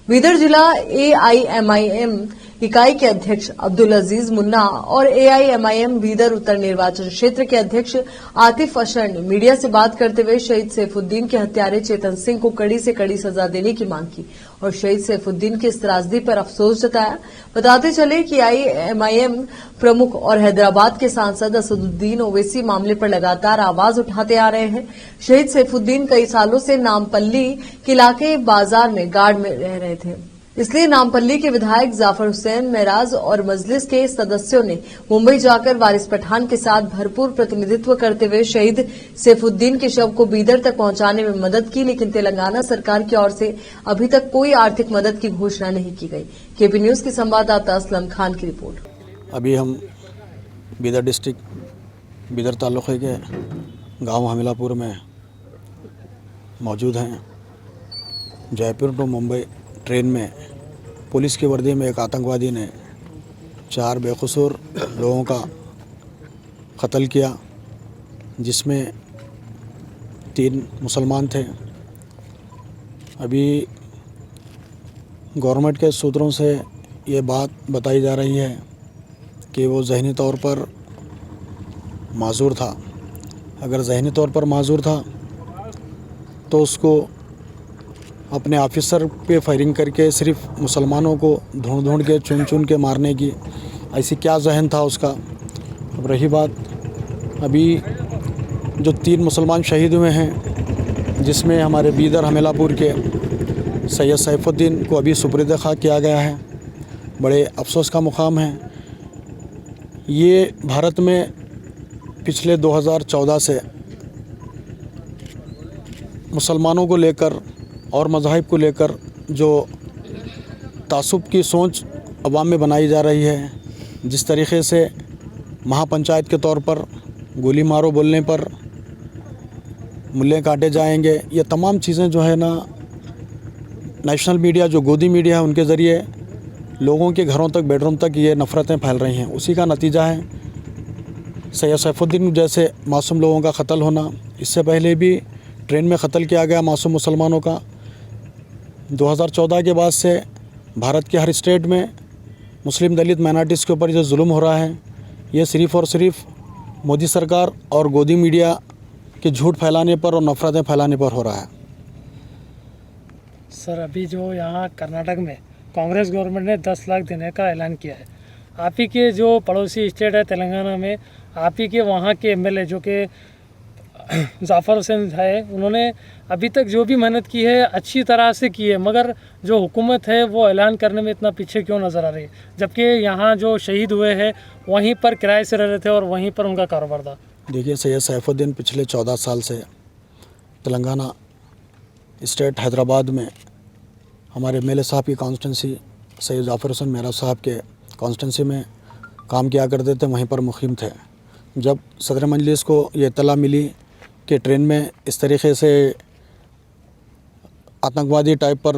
बीदर जिला एआईएमआईएम इकाई के अध्यक्ष अब्दुल अजीज मुन्ना और एआईएमआईएम बीदर उत्तर निर्वाचन क्षेत्र के अध्यक्ष आतिफ अशर ने मीडिया से बात करते हुए शहीद सैफुद्दीन के हत्यारे चेतन सिंह को कड़ी से कड़ी सजा देने की मांग की और शहीद सैफुद्दीन की इस त्रासदी पर अफसोस जताया। बताते चले कि एआईएमआईएम प्रमुख और हैदराबाद के सांसद असदुद्दीन ओवैसी मामले पर लगातार आवाज उठाते आ रहे हैं। शहीद सैफुद्दीन कई सालों से नामपल्ली के इलाके बाजार में गार्ड में रह रहे थे, इसलिए नामपल्ली के विधायक जाफर हुसैन मेराज और मजलिस के सदस्यों ने मुंबई जाकर वारिस पठान के साथ भरपूर प्रतिनिधित्व करते हुए शहीद सैफुद्दीन के शव को बीदर तक पहुंचाने में मदद की, लेकिन तेलंगाना सरकार की ओर से अभी तक कोई आर्थिक मदद की घोषणा नहीं की गई। केपी न्यूज के संवाददाता असलम खान की रिपोर्ट। अभी हम बीदर डिस्ट्रिक्ट बीदर तालुके के गांव हमीलापुर में मौजूद हैं। जयपुर टू मुंबई ट्रेन में पुलिस की वर्दी में एक आतंकवादी ने 4 बेकसूर लोगों का कत्ल किया, जिसमें 3 मुसलमान थे। अभी गवर्नमेंट के सूत्रों से ये बात बताई जा रही है कि वो ज़हनी तौर पर माजूर था। अगर ज़हनी तौर पर माजूर था तो उसको अपने ऑफिसर पे फायरिंग करके सिर्फ मुसलमानों को ढूंढ के चुन के मारने की ऐसी क्या जहन था उसका। अब रही बात अभी जो 3 मुसलमान शहीद हुए हैं, जिसमें हमारे बीदर हमीलापुर के सैयद सैफुद्दीन को अभी सुपुर्द खाक किया गया है, बड़े अफसोस का मुकाम है। ये भारत में पिछले 2014 से मुसलमानों को लेकर और मज़ाहिब को लेकर जो तासुब की सोच अवाम में बनाई जा रही है, जिस तरीक़े से महापंचायत के तौर पर गोली मारो बोलने पर मुल्ले काटे जाएंगे, ये तमाम चीज़ें जो है ना नेशनल मीडिया जो गोदी मीडिया है उनके ज़रिए लोगों के घरों तक बेडरूम तक ये नफ़रतें फैल रही हैं। उसी का नतीजा है सैयद सैफुद्दीन जैसे मासूम लोगों का कत्ल होना। इससे पहले भी ट्रेन में कत्ल किया गया मासूम मुसलमानों का। 2014 के बाद से भारत के हर स्टेट में मुस्लिम दलित माइनॉरिटीज़ के ऊपर जो जुल्म हो रहा है, ये सिर्फ़ और सिर्फ मोदी सरकार और गोदी मीडिया के झूठ फैलाने पर और नफ़रतें फैलाने पर हो रहा है। सर, अभी जो यहाँ कर्नाटक में कांग्रेस गवर्नमेंट ने 10 लाख देने का ऐलान किया है। आप ही के जो पड़ोसी स्टेट है तेलंगाना में, आप ही के वहाँ के एमएलए जो कि जाफर हुसैन है, उन्होंने अभी तक जो भी मेहनत की है अच्छी तरह से की है, मगर जो हुकूमत है वो ऐलान करने में इतना पीछे क्यों नज़र आ रही है, जबकि यहाँ जो शहीद हुए हैं वहीं पर किराए से रह रहे थे और वहीं पर उनका कारोबार था। देखिए, सैयद सैफुद्दीन पिछले 14 साल से तेलंगाना स्टेट हैदराबाद में हमारे एमएलए साहब की कॉन्स्टिट्यूंसी सैयद जाफर हुसैन मेराज साहब के कॉन्स्टिट्यूंसी में काम किया करते थे, वहीं पर मुक़ीम थे। जब सदर मजलिस को ये इत्तला मिली कि ट्रेन में इस तरीक़े से आतंकवादी टाइप पर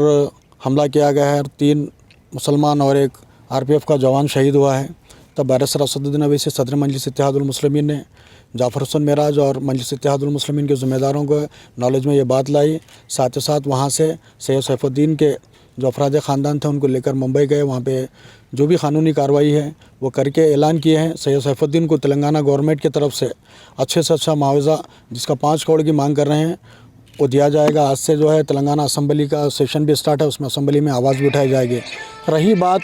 हमला किया गया है, 3 मुसलमान और एक आरपीएफ का जवान शहीद हुआ है, तब बैरिस्टर असदुद्दीन ओवैसी सदर मजलिस इत्तेहादुल मुस्लिमीन ने जाफर हुसैन मेराज और मजलिस इत्तेहादुल मुस्लिमीन के ज़िम्मेदारों को नॉलेज में ये बात लाई। साथ ही साथ वहाँ से सैयद सैफुद्दीन के जो अफराद ख़ानदान थे उनको लेकर मुंबई गए। वहाँ पे जो भी कानूनी कार्रवाई है वो करके ऐलान किए हैं सैयद सैफुद्दीन को तेलंगाना गवर्नमेंट की तरफ से अच्छे से अच्छा मुआवजा, जिसका 5 करोड़ की मांग कर रहे हैं, वो दिया जाएगा। आज से जो है तेलंगाना असम्बली का सेशन भी स्टार्ट है, उसमें असम्बली में आवाज़ भी उठाई जाएगी। रही बात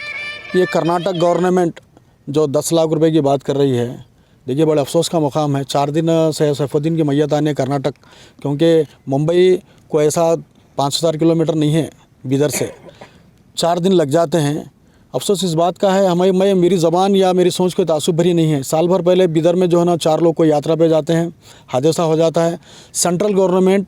ये कर्नाटक गवर्नमेंट जो 10 लाख रुपए की बात कर रही है, देखिए बड़े अफसोस का मुकाम है। 4 दिन सैयद सैफुद्दीन की मैयत आने कर्नाटक, क्योंकि मुंबई को ऐसा 5000 किलोमीटर नहीं है बीदर से, 4 दिन लग जाते हैं। अफसोस इस बात का है, मेरी ज़बान या मेरी सोच कोई तासुब भरी नहीं है। साल भर पहले बीदर में जो है ना 4 लोग को यात्रा पे जाते हैं, हादसा हो जाता है। सेंट्रल गवर्नमेंट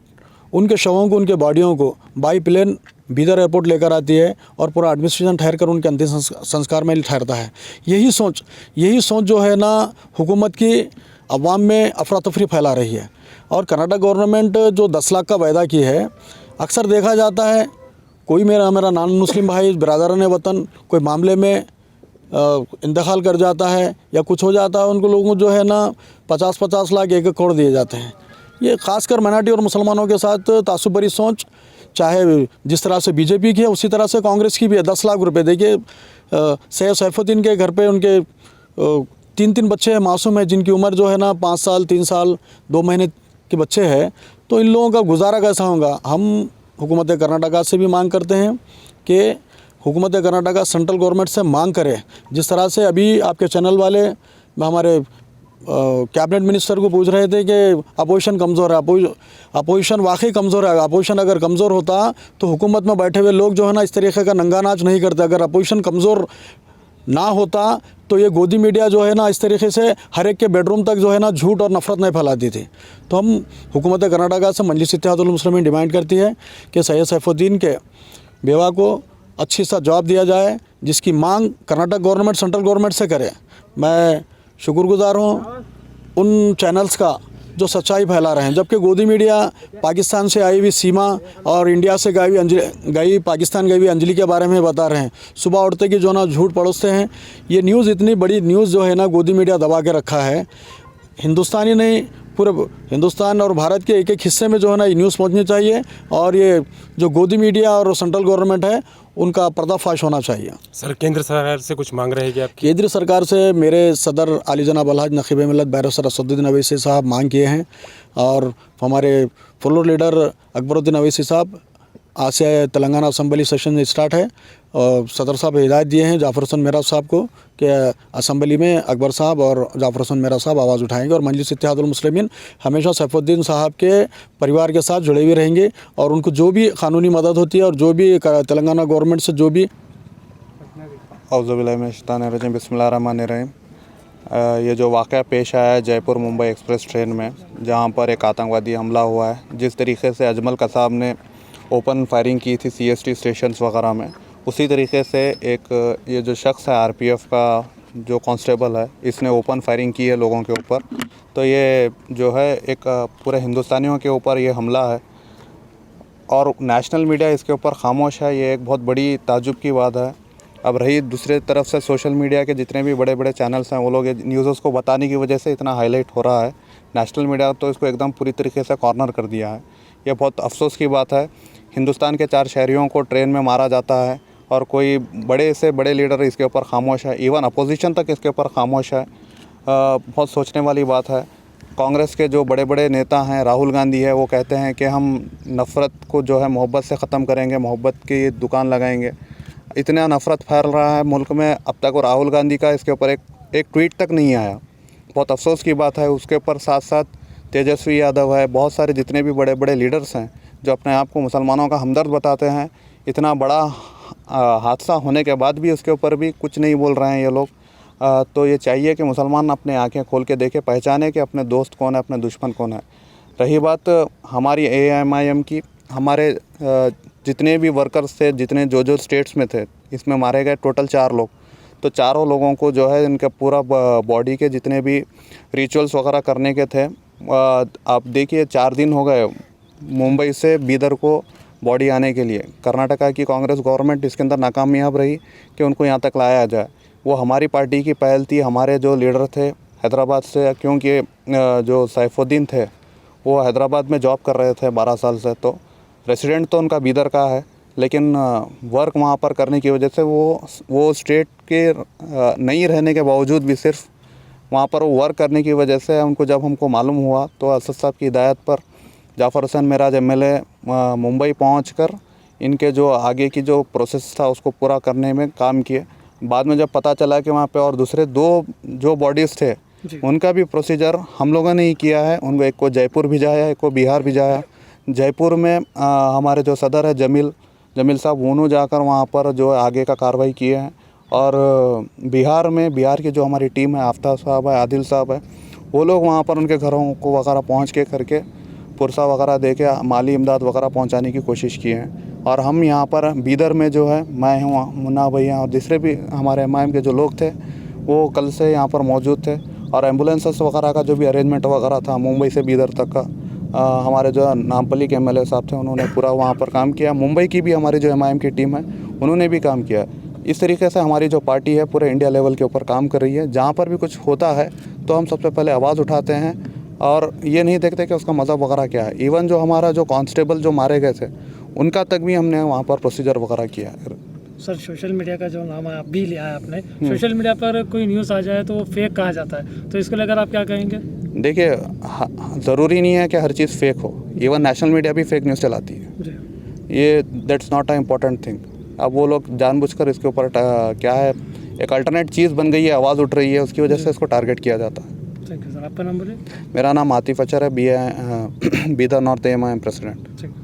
उनके शवों को, उनके बॉडियों को बाई प्लेन बीदर एयरपोर्ट लेकर आती है और पूरा एडमिनिस्ट्रेशन ठहर कर उनके अंतिम संस्कार में ठहरता है। यही सोच जो है ना हुकूमत की अवाम में अफरा तफरी फैला रही है। और कर्नाटक गवर्नमेंट जो 10 लाख का वायदा की है, अक्सर देखा जाता है कोई मेरा नॉन मुस्लिम भाई बिरादरान वतन कोई मामले में इंतकाल कर जाता है या कुछ हो जाता है, उनको लोगों को जो है ना 50-50 लाख 1-1 करोड़ दिए जाते हैं। ये ख़ासकर माइनॉरिटी और मुसलमानों के साथ तासुब भरी सोच चाहे जिस तरह से बीजेपी की है उसी तरह से कांग्रेस की भी है। 10 लाख रुपए देखिए, सैफुद्दीन के घर पे उनके 3 बच्चे हैं, मासूम है, जिनकी उम्र जो है ना 5 साल 3 साल 2 महीने के बच्चे हैं। तो इन लोगों का गुजारा कैसा होगा? हम हुकूमत कर्नाटका से भी मांग करते हैं कि हुकूमत कर्नाटका सेंट्रल गवर्नमेंट से मांग करे, जिस तरह से अभी आपके चैनल वाले हमारे कैबिनेट मिनिस्टर को पूछ रहे थे कि अपोजिशन कमज़ोर है। अपोजिशन वाकई कमज़ोर है। अपोजिशन अगर कमज़ोर होता तो हुकूमत में बैठे हुए लोग जो है ना इस तरीके का नंगा नाच नहीं करते। अगर अपोजिशन कमज़ोर ना होता तो ये गोदी मीडिया जो है ना इस तरीके से हर एक के बेडरूम तक जो है ना झूठ और नफ़रत नहीं फैलाती थी। तो हम हुकूमत कर्नाटका से मजलिस इत्तेहादुल मुस्लिमीन डिमांड करती है कि सैयद सैफुद्दीन के बेवा को अच्छी सा जवाब दिया जाए, जिसकी मांग कर्नाटक गवर्नमेंट सेंट्रल गवर्नमेंट से करे। मैं शुक्रगुजार हूँ उन चैनल्स का जो सच्चाई फैला रहे हैं, जबकि गोदी मीडिया पाकिस्तान से आई हुई सीमा और इंडिया से पाकिस्तान गई हुई अंजलि के बारे में बता रहे हैं। सुबह उठते कि जो ना झूठ परोसते हैं। ये न्यूज़, इतनी बड़ी न्यूज़ जो है ना गोदी मीडिया दबा के रखा है। हिंदुस्तानी नहीं, पूरे हिंदुस्तान और भारत के एक एक हिस्से में जो है ना ये न्यूज़ पहुंचनी चाहिए, और ये जो गोदी मीडिया और सेंट्रल गवर्नमेंट है उनका पर्दाफाश होना चाहिए। सर, केंद्र सरकार से कुछ मांग रहेगी आपकी? केंद्र सरकार से मेरे सदर आली जनाब अलहाज नकीब मिल्लत बैरिस्टर असदुद्दीन अवैसी साहब मांग किए हैं, और हमारे फ्लोर लीडर अकबरुद्दीन अवैसी साहब आज से तेलंगाना असम्बली सेशन स्टार्ट है, और सदर साहब हिदायत दिए हैं जाफ़र हुसैन मेहरा साहब को कि असम्बली में अकबर साहब और जाफ़र हुसैन मेहरा साहब आवाज़ उठाएंगे, और मजलिस इत्तेहादुल मुस्लिमीन हमेशा सैफुद्दीन साहब के परिवार के साथ जुड़े हुए रहेंगे, और उनको जो भी कानूनी मदद होती है और जो भी तेलंगाना गवर्नमेंट से जो भी औज़ुबिल्लाहिमिनश्शैतानिर्रजीम बिस्मिल्लाहिर्रहमानिर्रहीम। ये जो वाक़या पेश आया है जयपुर मुंबई एक्सप्रेस ट्रेन में, जहाँ पर एक आतंकवादी हमला हुआ है, जिस तरीके से अजमल कसाब ने ओपन फायरिंग की थी CST स्टेशंस वगैरह में, उसी तरीके से एक ये जो शख्स है RPF का जो कांस्टेबल है, इसने ओपन फायरिंग की है लोगों के ऊपर। तो ये जो है एक पूरे हिंदुस्तानियों के ऊपर ये हमला है, और नेशनल मीडिया इसके ऊपर खामोश है। ये एक बहुत बड़ी ताज्जुब की बात है। अब रही दूसरी तरफ से सोशल मीडिया के जितने भी बड़े बड़े चैनल्स हैं, वो लोग न्यूज़ को बताने की वजह से इतना हाईलाइट हो रहा है। नेशनल मीडिया तो इसको एकदम पूरी तरीके से कॉर्नर कर दिया है। ये बहुत अफसोस की बात है। हिंदुस्तान के 4 शहरियों को ट्रेन में मारा जाता है, और कोई बड़े से बड़े लीडर इसके ऊपर खामोश है। इवन अपोजिशन तक इसके ऊपर खामोश है। बहुत सोचने वाली बात है। कांग्रेस के जो बड़े बड़े नेता हैं, राहुल गांधी है, वो कहते हैं कि हम नफ़रत को जो है मोहब्बत से ख़त्म करेंगे, मोहब्बत की दुकान लगाएंगे। इतना नफ़रत फैल रहा है मुल्क में अब तक, और राहुल गांधी का इसके ऊपर एक ट्वीट तक नहीं आया। बहुत अफसोस की बात है। उसके ऊपर साथ साथ तेजस्वी यादव है, बहुत सारे जितने भी बड़े बड़े लीडर्स हैं जो अपने आप को मुसलमानों का हमदर्द बताते हैं, इतना बड़ा हादसा होने के बाद भी उसके ऊपर भी कुछ नहीं बोल रहे हैं ये लोग। तो ये चाहिए कि मुसलमान अपने आंखें खोल के देखें, पहचाने कि अपने दोस्त कौन है, अपने दुश्मन कौन है। रही बात हमारी AIMIM की, हमारे जितने भी वर्कर्स थे, जितने जो स्टेट्स में थे, इसमें मारे गए टोटल 4 लोग। तो चारों लोगों को जो है इनका पूरा बॉडी के जितने भी रिचुअल्स वगैरह करने के थे, आप देखिए 4 दिन हो गए मुंबई से बीदर को बॉडी आने के लिए। कर्नाटका की कांग्रेस गवर्नमेंट इसके अंदर नाकामयाब रही कि उनको यहाँ तक लाया जाए। वो हमारी पार्टी की पहल थी। हमारे जो लीडर थे हैदराबाद से, क्योंकि जो सैफुद्दीन थे वो हैदराबाद में जॉब कर रहे थे 12 साल से, तो रेसिडेंट तो उनका बीदर का है, लेकिन वर्क वहाँ पर करने की वजह से वो स्टेट के नहीं रहने के बावजूद भी सिर्फ वहाँ पर वो वर्क करने की वजह से उनको, जब हमको मालूम हुआ तो असद साहब की हिदायत पर जाफ़र हुसैन मेराज MLA मुंबई पहुंचकर इनके जो आगे की जो प्रोसेस था उसको पूरा करने में काम किए। बाद में जब पता चला कि वहाँ पे और दूसरे 2 जो बॉडीज़ थे, उनका भी प्रोसीजर हम लोगों ने ही किया है। उनको एक को जयपुर भिजाया, एक को बिहार भिजाया। जयपुर में हमारे जो सदर है जमील साहब, उन्होंने जाकर वहाँ पर जो आगे का कार्रवाई किए हैं। और बिहार की जो हमारी टीम है, आफ्ताब साहब है, आदिल साहब है, वो लोग वहाँ पर उनके घरों को वगैरह पहुँच के करके पुरसा वगैरह दे के माली इमदाद वगैरह पहुँचाने की कोशिश की है। और हम यहाँ पर बीदर में जो है, मैं हूँ, मुन्ना भैया और दूसरे भी हमारे MIM के जो लोग थे वो कल से यहाँ पर मौजूद थे। और एम्बुलेंसेस वगैरह का जो भी अरेंजमेंट वगैरह था मुंबई से बीदर तक का, हमारे जो नामपल्ली के MLA साहब थे उन्होंने पूरा वहाँ पर काम किया। मुंबई की भी हमारी जो MIM की टीम है उन्होंने भी काम किया। इस तरीके से हमारी जो पार्टी है पूरे इंडिया लेवल के ऊपर काम कर रही है। जहाँ पर भी कुछ होता है तो हम सबसे पहले आवाज़ उठाते हैं, और ये नहीं देखते कि उसका मज़हब वगैरह क्या है। इवन जो हमारा जो कांस्टेबल जो मारे गए थे, उनका तक भी हमने वहाँ पर प्रोसीजर वगैरह किया है। सर सोशल मीडिया का जो नाम आप भी लिया है आपने, सोशल मीडिया पर कोई न्यूज़ आ जाए तो वो फेक कहा जाता है, तो इसको लेकर आप क्या कहेंगे? देखिए ज़रूरी नहीं है कि हर चीज़ फेक हो, इवन नेशनल मीडिया भी फेक न्यूज़ चलाती है। जी ये that's not a important thing. अब वो लोग जानबूझकर इसके ऊपर क्या है, एक अल्टरनेट चीज़ बन गई है, आवाज़ उठ रही है, उसकी वजह से इसको टारगेट किया जाता है। Thank you sir. आपका नाम बोलिए। मेरा नाम आतिफ अचर है, be the north M president. ठीक।